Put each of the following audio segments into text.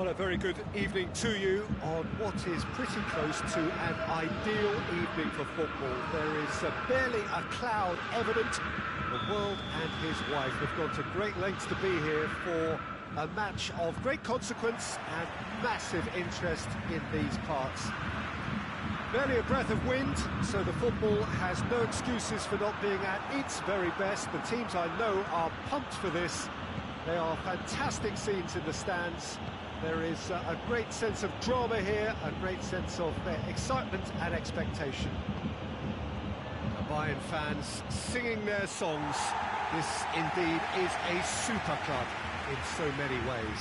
Well, a very good evening to you on what is pretty close to an ideal evening for football. There is barely a cloud evident. The world and his wife have gone to great lengths to be here for a match of great consequence and massive interest in these parts. Barely a breath of wind, so the football has no excuses for not being at its very best. The teams I know are pumped for this. They are fantastic scenes in the stands. There is a great sense of drama here, a great sense of excitement and expectation. The Bayern fans singing their songs. This indeed is a super club in so many ways.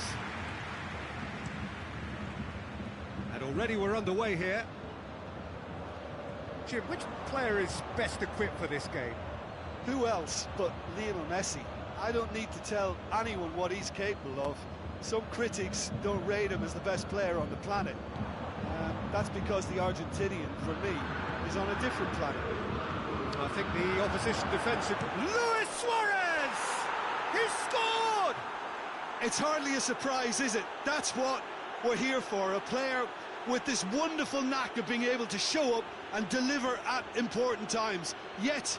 And already we're underway here. Jim, which player is best equipped for this game? Who else but Lionel Messi? I don't need to tell anyone what he's capable of. Some critics don't rate him as the best player on the planet. That's because the Argentinian, for me, is on a different planet. I think the opposition defensive... Luis Suarez! He scored! It's hardly a surprise, is it? That's what we're here for, a player with this wonderful knack of being able to show up and deliver at important times. Yet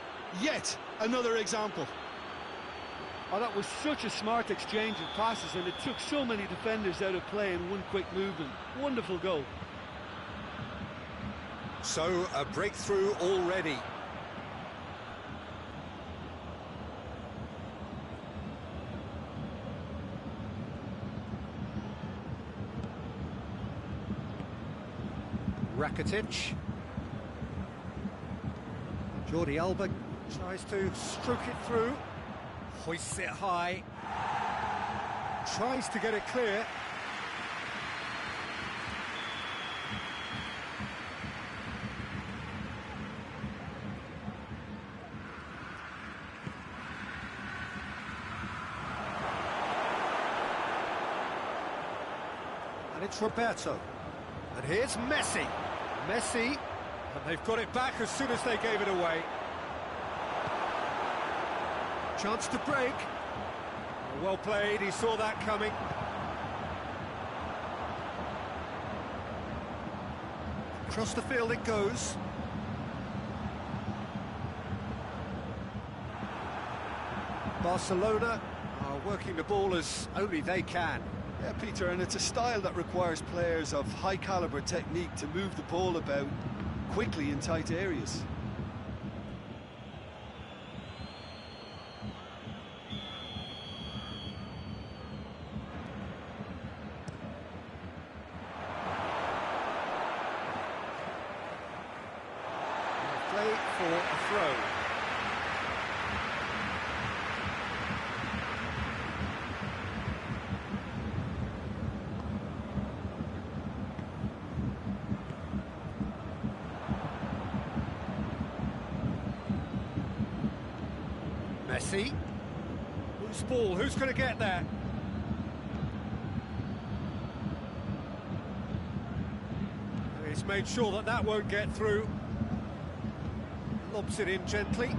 another example. Oh, that was such a smart exchange of passes, and it took so many defenders out of play in one quick movement. Wonderful goal. So, a breakthrough already. Rakitic. Jordi Alba tries to stroke it through. Hoists it high. Tries to get it clear. And it's Roberto. And here's Messi. Messi. And they've got it back as soon as they gave it away. Chance to break. Well played, he saw that coming. Across the field it goes. Barcelona are working the ball as only they can. Yeah, Peter, and it's a style that requires players of high-caliber technique to move the ball about quickly in tight areas. Play for a throw. Messi. Loose ball, who's going to get there? He's made sure that that won't get through. Lobs it in gently.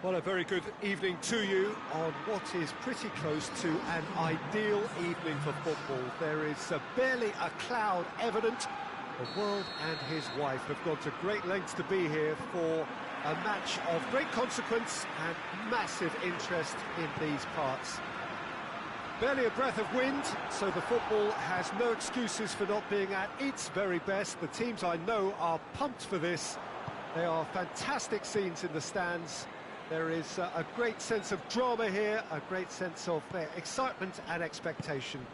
Well, a very good evening to you on what is pretty close to an ideal evening for football. There is barely a cloud evident. The world and his wife have gone to great lengths to be here for a match of great consequence and massive interest in these parts. Barely a breath of wind, so the football has no excuses for not being at its very best. The teams I know are pumped for this. They are fantastic scenes in the stands. There is a great sense of drama here, a great sense of excitement and expectation.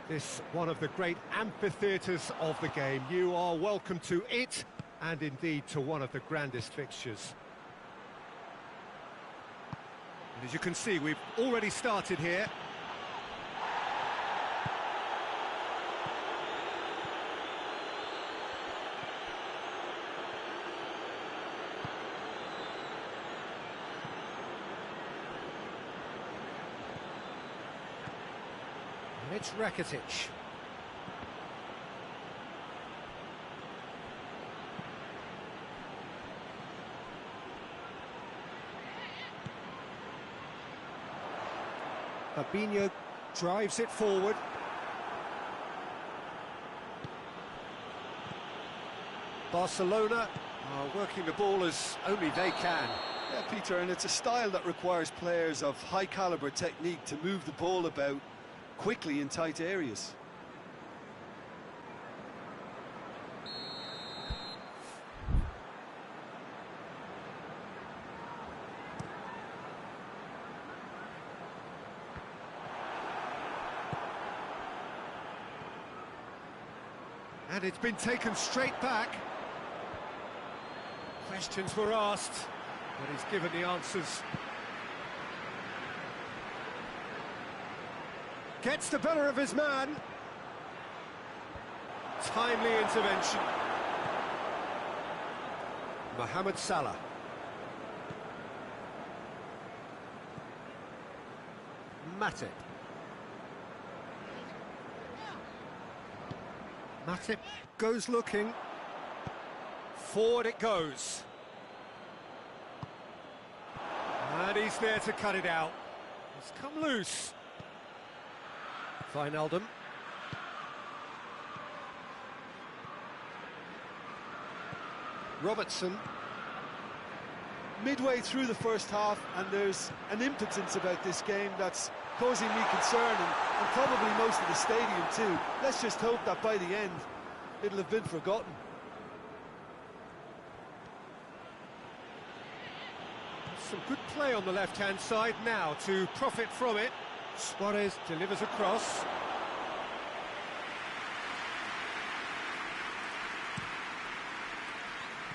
This one of the great amphitheatres of the game. You are welcome to it, and indeed to one of the grandest fixtures. And as you can see, we've already started here. And it's Rakitic. Fabinho drives it forward. Barcelona are working the ball as only they can. Yeah, Peter, and it's a style that requires players of high-caliber technique to move the ball about quickly in tight areas. And it's been taken straight back. Questions were asked, but he's given the answers. Gets the better of his man. Timely intervention. Mohamed Salah. Matip. Matip goes looking. Forward it goes. And he's there to cut it out. It's come loose. Wijnaldum. Robertson. Midway through the first half, and there's an impotence about this game that's causing me concern, and probably most of the stadium too. Let's just hope that by the end it'll have been forgotten. Some good play on the left-hand side now to profit from it. Suarez delivers across.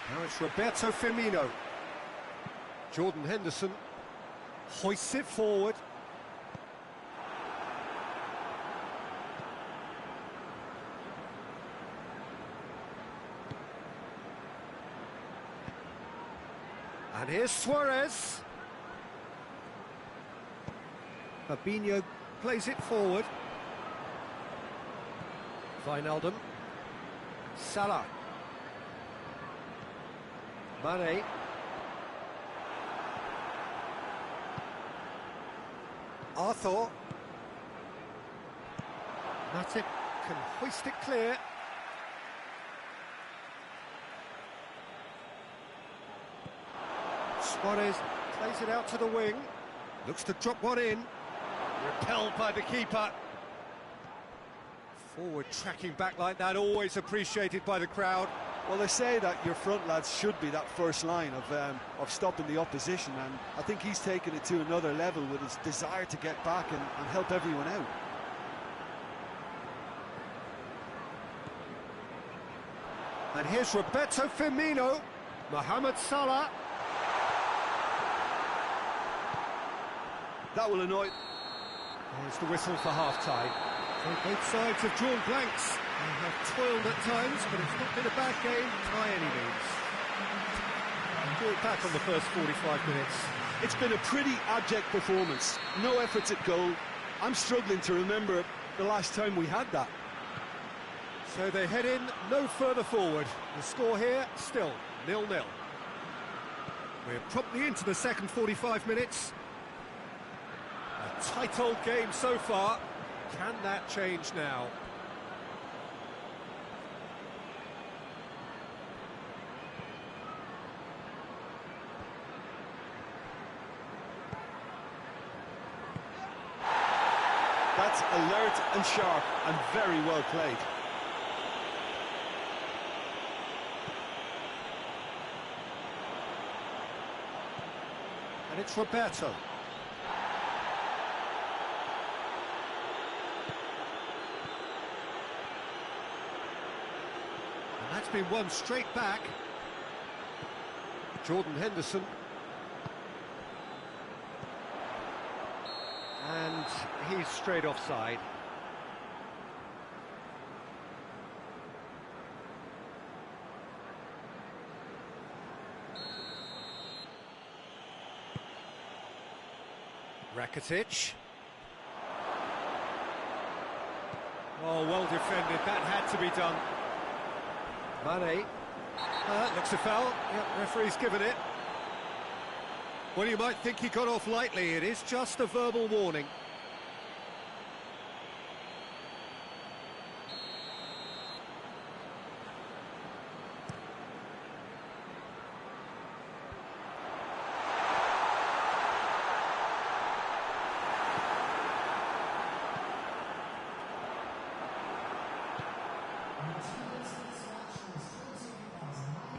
Now it's Roberto Firmino. Jordan Henderson hoists it forward. And here's Suarez. Fabinho plays it forward. Wijnaldum. Salah. Mane. Arthur. Matip can hoist it clear. Suarez plays it out to the wing. Looks to drop one in. Repelled by the keeper. Forward tracking back like that, always appreciated by the crowd. Well, they say that your front lads should be that first line of stopping the opposition, and I think he's taken it to another level with his desire to get back and help everyone out. And here's Roberto Firmino. Mohamed Salah. That will annoy. There's the whistle for half-time. Both sides have drawn blanks. They have toiled at times, but it's not been a bad game by any means. Draw it back on the first 45 minutes. It's been a pretty abject performance. No efforts at goal. I'm struggling to remember the last time we had that. So they head in no further forward. The score here, still 0-0. We're promptly into the second 45 minutes. A tight old game so far. Can that change now? That's alert and sharp and very well played. And it's Roberto. And that's been won straight back. Jordan Henderson. And he's straight offside. Rakitic. Oh, well defended. That had to be done. Mane. Looks a foul. Yep, referee's given it. Well, you might think he got off lightly. It is just a verbal warning.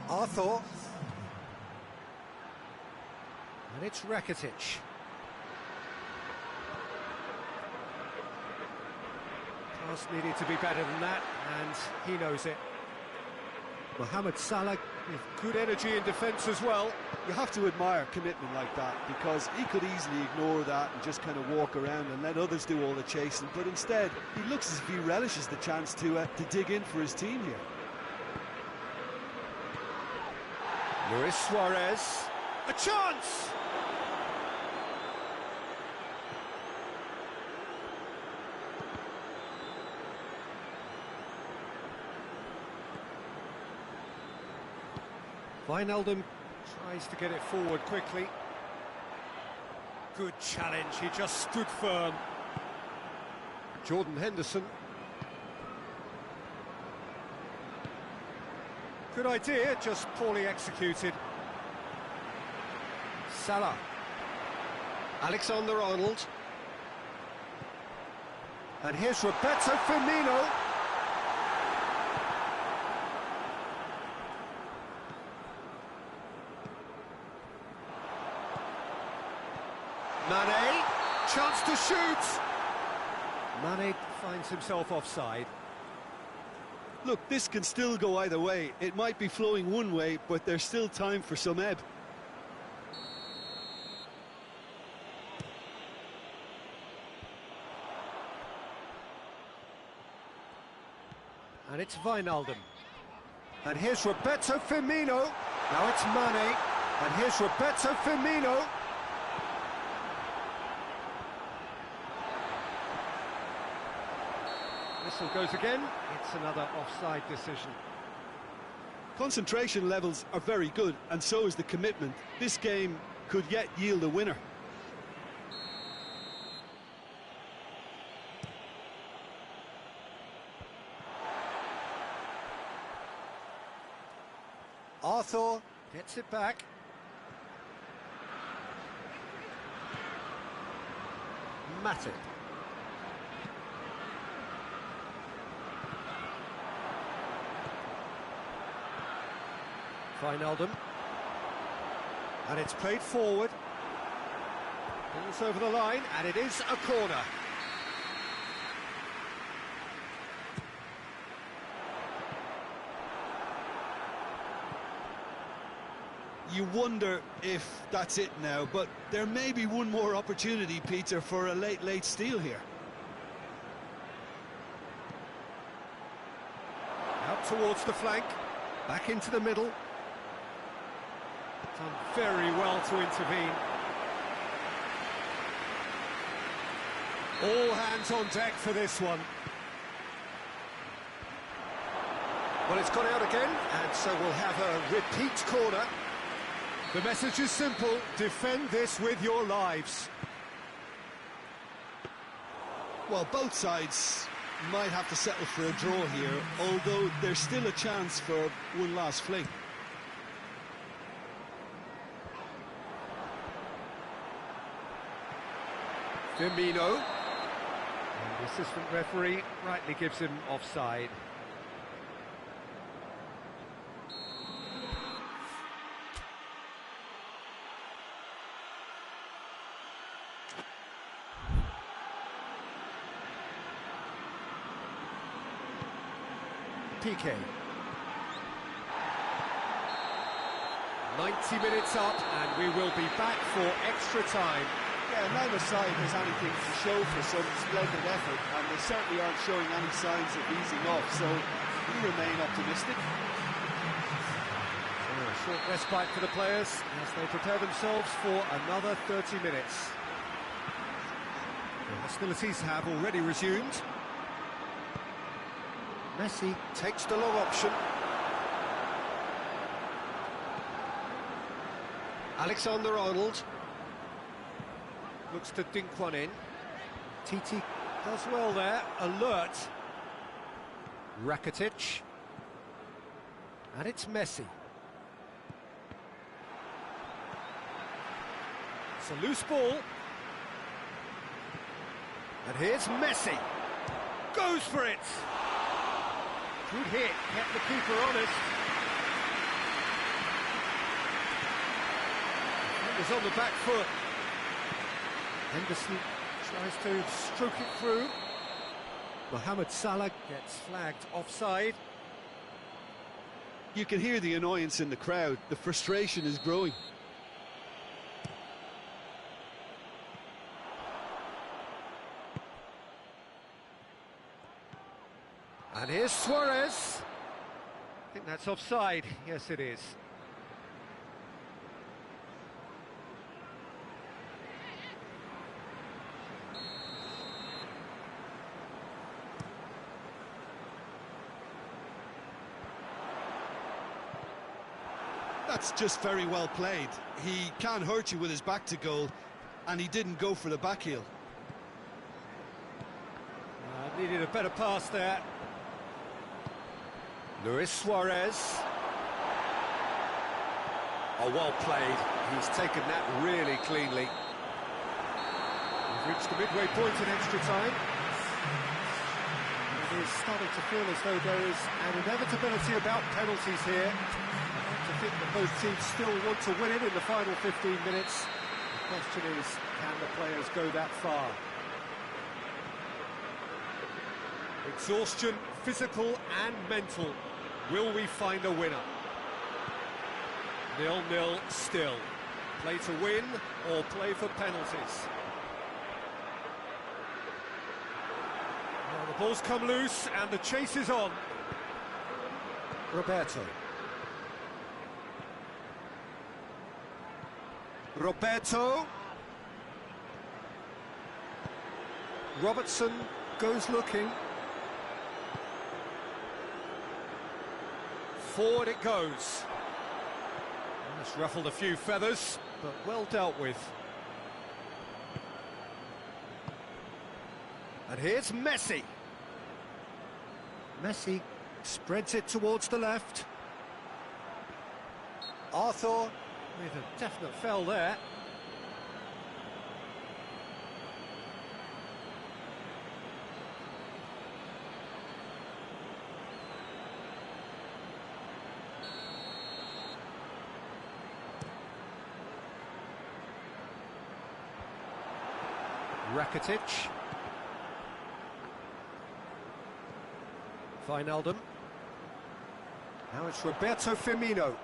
Arthur. And it's Rakitic. Pass needed to be better than that, and he knows it. Mohamed Salah with good energy in defence as well. You have to admire commitment like that, because he could easily ignore that and just kind of walk around and let others do all the chasing, but instead he looks as if he relishes the chance to dig in for his team here. Luis Suarez, a chance! Wijnaldum tries to get it forward quickly. Good challenge, he just stood firm. Jordan Henderson. Good idea, just poorly executed. Salah. Alexander-Arnold. And here's Roberto Firmino. Mane, chance to shoot. Mane finds himself offside. Look, this can still go either way. It might be flowing one way, but there's still time for some ebb. And it's Wijnaldum. And here's Roberto Firmino. Now it's Mane. And here's Roberto Firmino. Whistle goes again. It's another offside decision. Concentration levels are very good, and so is the commitment. This game could yet yield a winner. Arthur gets it back. Matip. Wijnaldum. And it's played forward. It's over the line, and it is a corner. You wonder if that's it now, but there may be one more opportunity, Peter, for a late steal here. Out towards the flank, back into the middle. Done very well to intervene. All hands on deck for this one. Well, it's gone out again, and so we'll have a repeat corner. The message is simple: defend this with your lives. Well, both sides might have to settle for a draw here, although there's still a chance for one last fling. Firmino. And the assistant referee rightly gives him offside. PK. 90 minutes up, and we will be back for extra time. Yeah, neither side has anything to show for some splendid effort, and they certainly aren't showing any signs of easing off, so we remain optimistic. A short respite for the players as they prepare themselves for another 30 minutes. The hostilities have already resumed. Messi takes the long option. Alexander-Arnold looks to dink one in. Titi does well there, alert. Rakitic. And it's Messi. It's a loose ball. And here's Messi. Goes for it. Good hit, kept the keeper honest. Defender's on the back foot. Henderson tries to stroke it through. Mohamed Salah gets flagged offside. You can hear the annoyance in the crowd. The frustration is growing. And here's Suarez. I think that's offside. Yes, it is. That's just very well played. He can hurt you with his back to goal, and he didn't go for the back heel. Needed a better pass there. Luis Suarez. Oh, well played. He's taken that really cleanly. We've reached the midway point in extra time. It is starting to feel as though there is an inevitability about penalties here. I like to think that both teams still want to win it in the final 15 minutes. The question is, can the players go that far? Exhaustion, physical and mental. Will we find a winner? 0-0 still. Play to win or play for penalties. Well, the ball's come loose and the chase is on. Roberto. Robertson goes looking. Forward it goes. It's ruffled a few feathers, but well dealt with. And here's Messi. Messi spreads it towards the left. Arthur with a definite foul there. Rakitic. Wijnaldum. Now it's Roberto Firmino.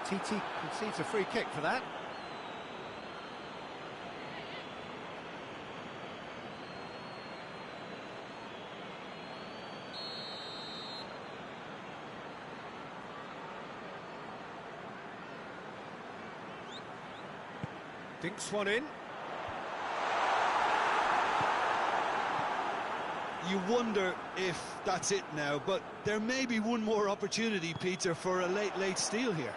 Titi concedes a free kick for that. Dinks one in. You wonder if that's it now, but there may be one more opportunity, Peter, for a late steal here.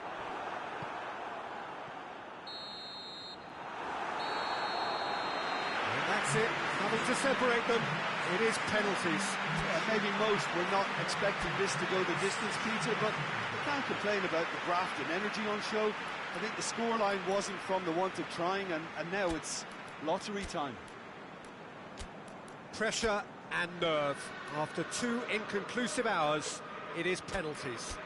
And that's it, having to separate them. It is penalties. Yeah, maybe most were not expecting this to go the distance, Peter, but you can't complain about the graft and energy on show. I think the scoreline wasn't from the want of trying, and now it's lottery time. Pressure and nerve. After 2 inconclusive hours, it is penalties.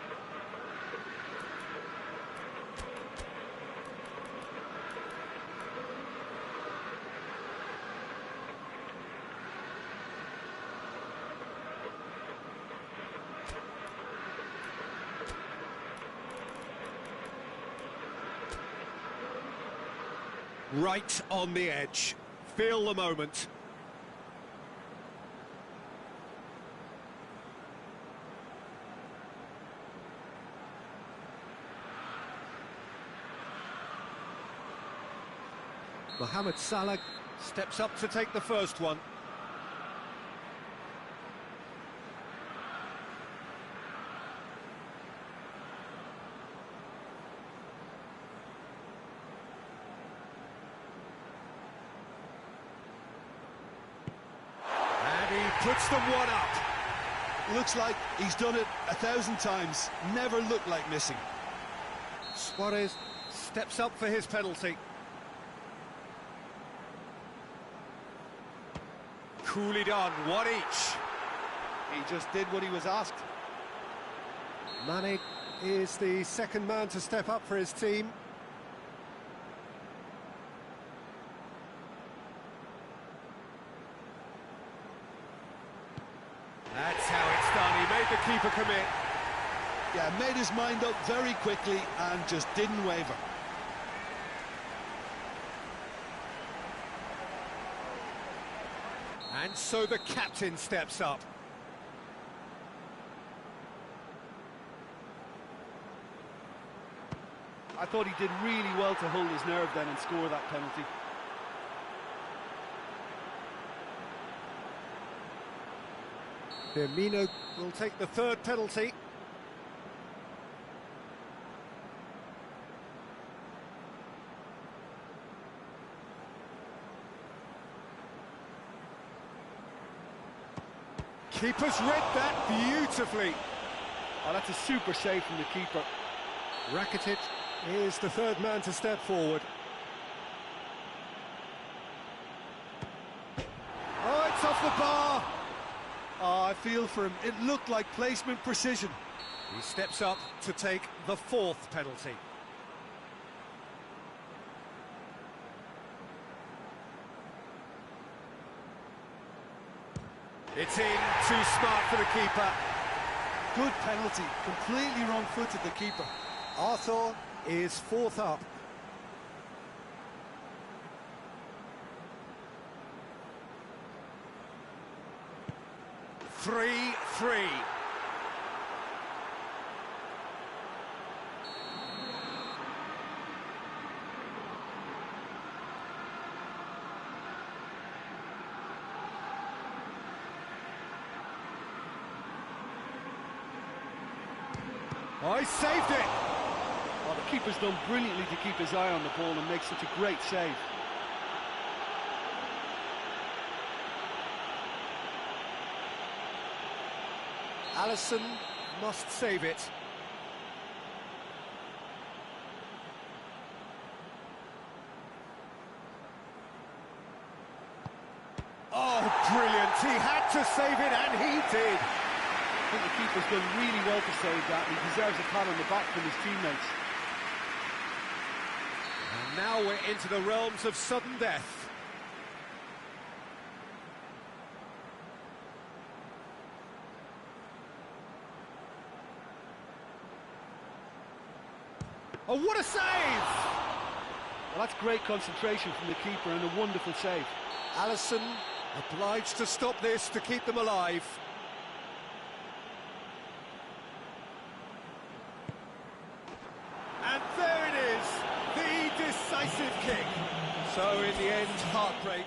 Right on the edge. Feel the moment. Mohamed Salah steps up to take the first one. And he puts them one up. Looks like he's done it 1,000 times. Never looked like missing. Suarez steps up for his penalty. Coolly done, one each. He just did what he was asked. Mane is the second man to step up for his team. That's how it's done, he made the keeper commit. Yeah, made his mind up very quickly and just didn't waver. And so the captain steps up. I thought he did really well to hold his nerve then and score that penalty. Firmino will take the third penalty. Keeper's read that beautifully. Oh, that's a super save from the keeper. Rakitic is the third man to step forward. Oh, it's off the bar. Oh, I feel for him. It looked like placement precision. He steps up to take the fourth penalty. It's in, too smart for the keeper. Good penalty, completely wrong-footed the keeper. Arthur is fourth up. Three. Oh, he saved it! Oh, the keeper's done brilliantly to keep his eye on the ball and make such a great save. Alisson must save it. Oh, brilliant! He had to save it, and he did! I think the keeper's done really well to save that, and he deserves a pat on the back from his teammates. And now we're into the realms of sudden death. Oh, what a save! Well, that's great concentration from the keeper and a wonderful save. Alisson obliged to stop this to keep them alive. And there it is, the decisive kick. So in the end, heartbreak.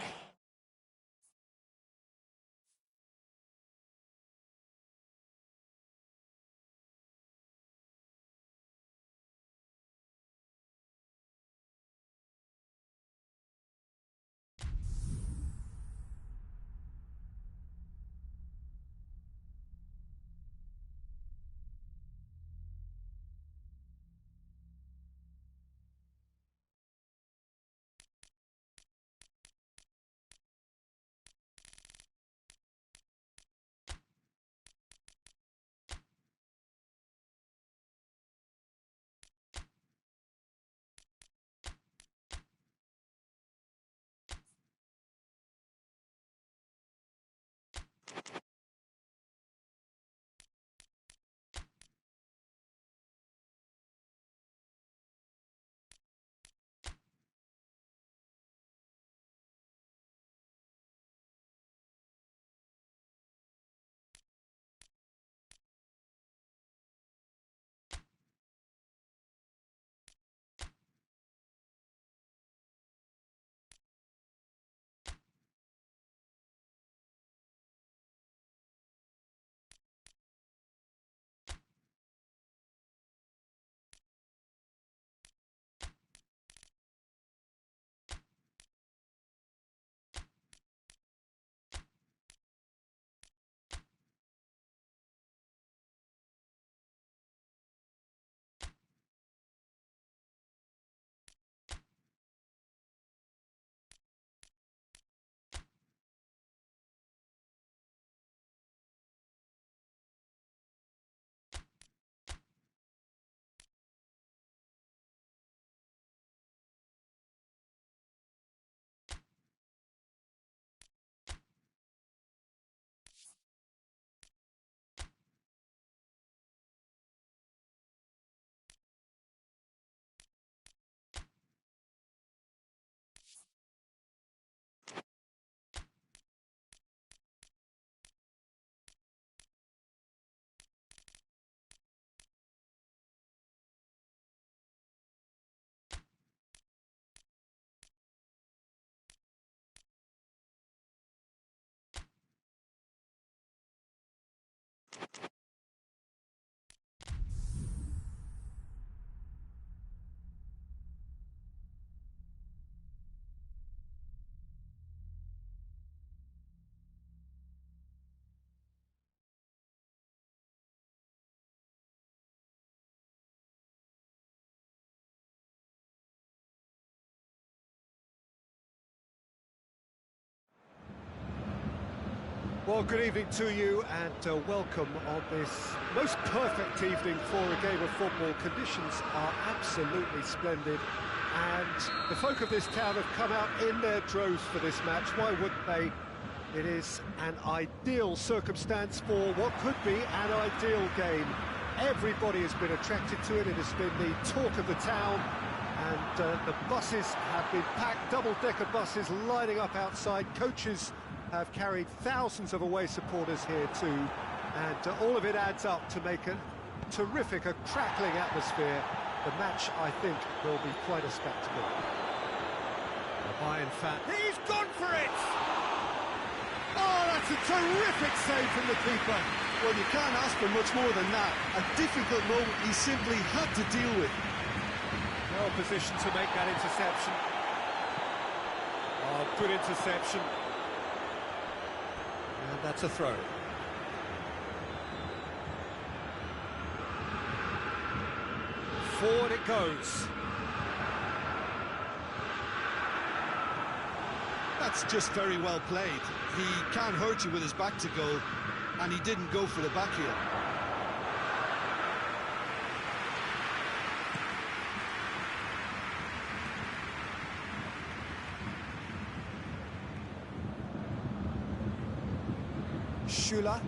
Well, good evening to you and welcome on this most perfect evening for a game of football. Conditions are absolutely splendid and the folk of this town have come out in their droves for this match. Why wouldn't they? It is an ideal circumstance for what could be an ideal game. Everybody has been attracted to it. It has been the talk of the town and the buses have been packed, double-decker buses lining up outside. Coaches have carried thousands of away supporters here too, and all of it adds up to make a terrific, a crackling atmosphere. The match, I think, will be quite a spectacle. The Bayern fan. He's gone for it! Oh, that's a terrific save from the keeper. Well, you can't ask for much more than that. A difficult moment he simply had to deal with. Well positioned to make that interception. Oh, good interception. And that's a throw. Forward it goes. That's just very well played. He can't hurt you with his back to goal, and he didn't go for the back heel. Schüller.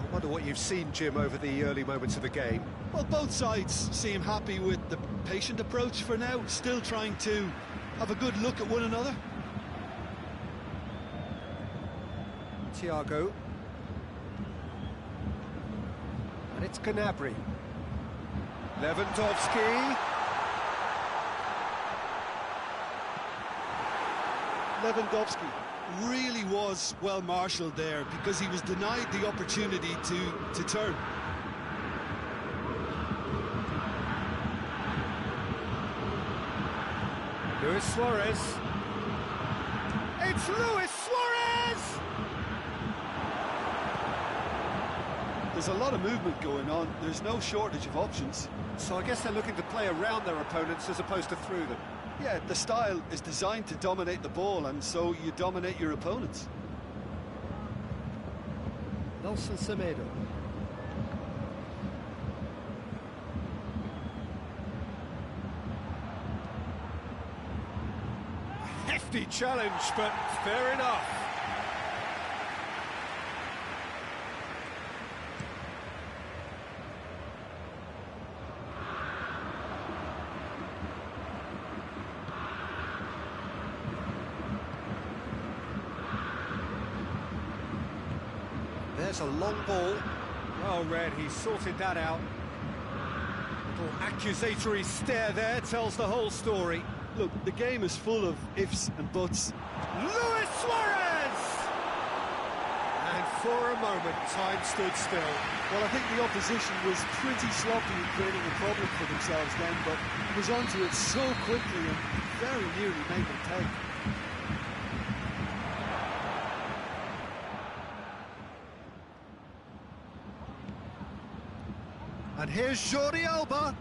I wonder what you've seen, Jim, over the early moments of the game. Well, both sides seem happy with the patient approach for now, still trying to have a good look at one another. Thiago. And it's Gnabry. Lewandowski. Lewandowski really was well marshalled there because he was denied the opportunity to turn. Luis Suarez. It's Luis Suarez! There's a lot of movement going on. There's no shortage of options. So I guess they're looking to play around their opponents as opposed to through them. Yeah, the style is designed to dominate the ball, and so you dominate your opponents. Nelson Semedo. Hefty challenge, but fair enough. There's a long ball. Well read, he sorted that out. Little accusatory stare there tells the whole story. Look, the game is full of ifs and buts. Luis Suarez! And for a moment, time stood still. Well, I think the opposition was pretty sloppy in creating a problem for themselves then, but he was onto it so quickly and very nearly made them pay. And here's Jordi Alba.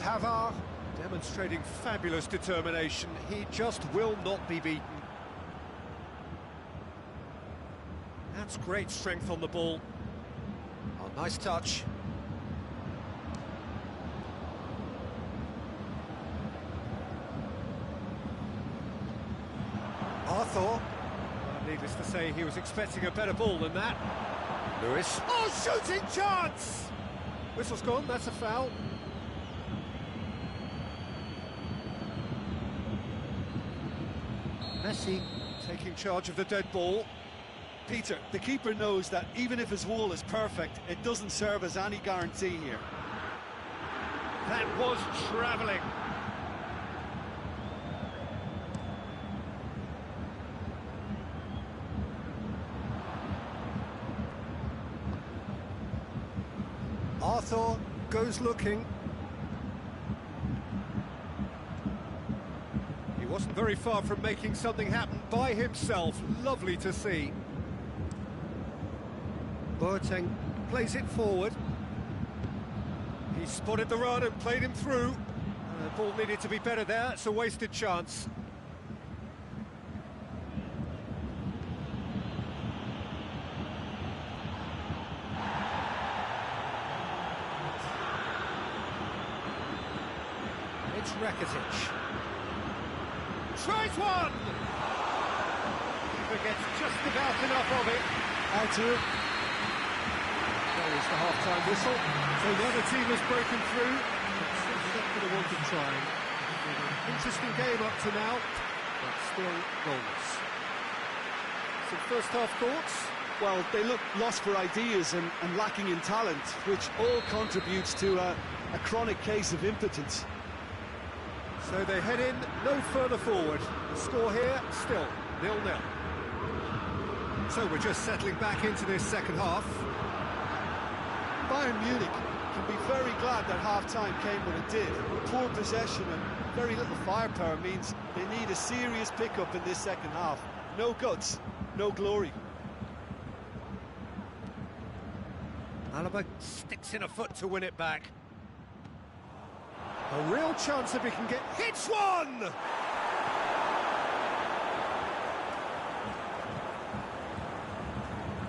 Pavard demonstrating fabulous determination. He just will not be beaten. That's great strength on the ball. Oh, nice touch. Arthur. Well, needless to say, he was expecting a better ball than that. Lewis. Oh, shooting chance! Whistle's gone, that's a foul. Messi taking charge of the dead ball. Peter, the keeper knows that even if his wall is perfect, it doesn't serve as any guarantee here. That was travelling. Arthur goes looking. He wasn't very far from making something happen by himself. Lovely to see. Boateng plays it forward. He spotted the run and played him through. The ball needed to be better there. It's a wasted chance. Rakitic. Tries one! Keeper gets just about enough of it. Arthur. There is the half-time whistle. So the other team has broken through. It's not for the want of trying. An interesting game up to now, but still goals. Some first-half thoughts? Well, they look lost for ideas and lacking in talent, which all contributes to a chronic case of impotence. So they head in no further forward. The score here, still 0-0. So we're just settling back into this second half. Bayern Munich can be very glad that half-time came when it did. Poor possession and very little firepower means they need a serious pickup in this second half. No guts, no glory. Alaba sticks in a foot to win it back. A real chance if he can get... Hits one!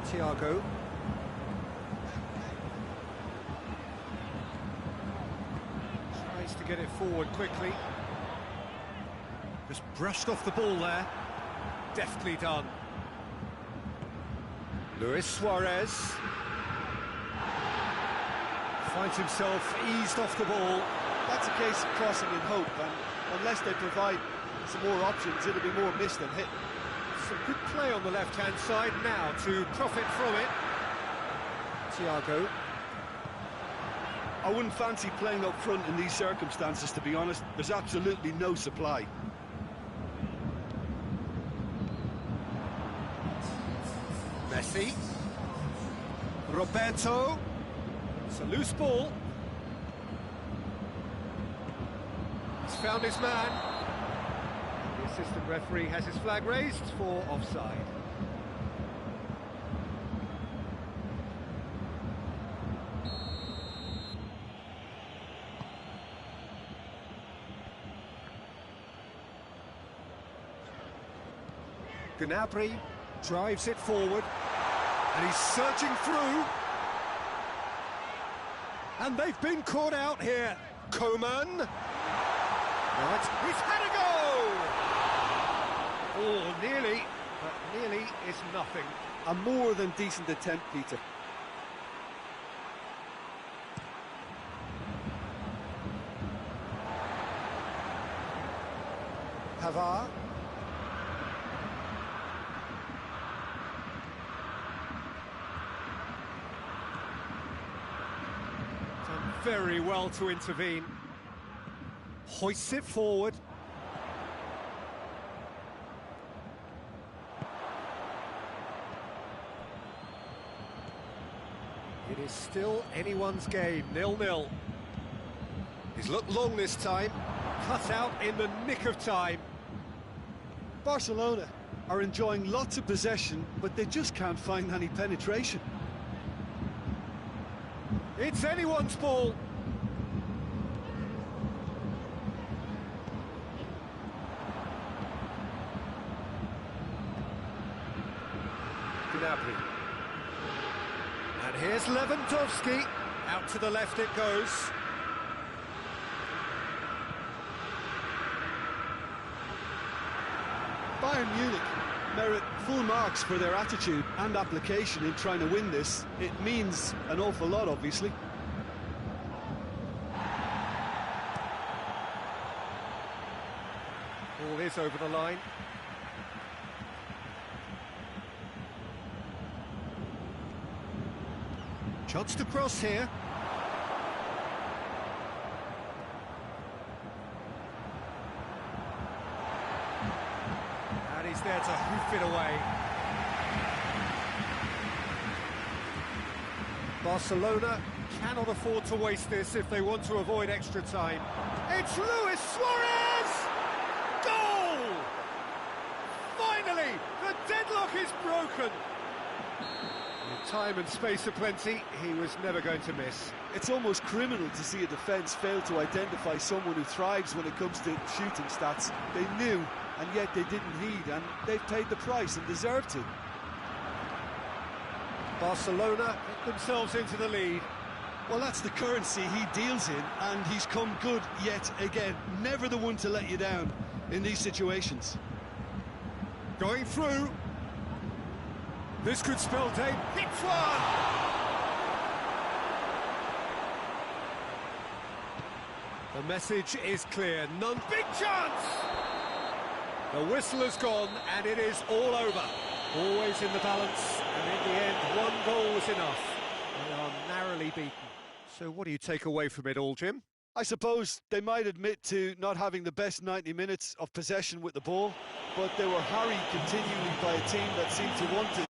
Thiago. Tries to get it forward quickly. Just brushed off the ball there. Deftly done. Luis Suarez. Finds himself eased off the ball. That's a case of crossing in hope, and unless they provide some more options, it'll be more missed than hit. Some good play on the left-hand side now to profit from it. Thiago. I wouldn't fancy playing up front in these circumstances, to be honest. There's absolutely no supply. Messi. Roberto. It's a loose ball. He's found his man. The assistant referee has his flag raised for offside. Gnabry drives it forward, and he's surging through. And they've been caught out here. Coman. Right, he's had a go! Oh, nearly, but nearly is nothing. A more than decent attempt, Peter. Pavard. Done very well to intervene. Hoists it forward. It is still anyone's game, 0-0. He's looked long this time, cut out in the nick of time. Barcelona are enjoying lots of possession, but they just can't find any penetration. It's anyone's ball. Gnabry. And here's Lewandowski. Out to the left it goes. Bayern Munich merit full marks for their attitude and application in trying to win this. It means an awful lot, obviously. Ball is over the line. Chance to cross here. And he's there to hoof it away. Barcelona cannot afford to waste this if they want to avoid extra time. It's Luis Suarez! Goal! Finally, the deadlock is broken. With time and space aplenty, he was never going to miss. It's almost criminal to see a defence fail to identify someone who thrives when it comes to shooting stats. They knew, and yet they didn't heed, and they've paid the price and deserve to. Barcelona get themselves into the lead. Well, that's the currency he deals in, and he's come good yet again. Never the one to let you down in these situations. Going through. This could spell danger. Hits one! The message is clear. None. Big chance! The whistle has gone, and it is all over. Always in the balance, and in the end, one goal was enough. They are narrowly beaten. So what do you take away from it all, Jim? I suppose they might admit to not having the best 90 minutes of possession with the ball, but they were harried continually by a team that seemed to want to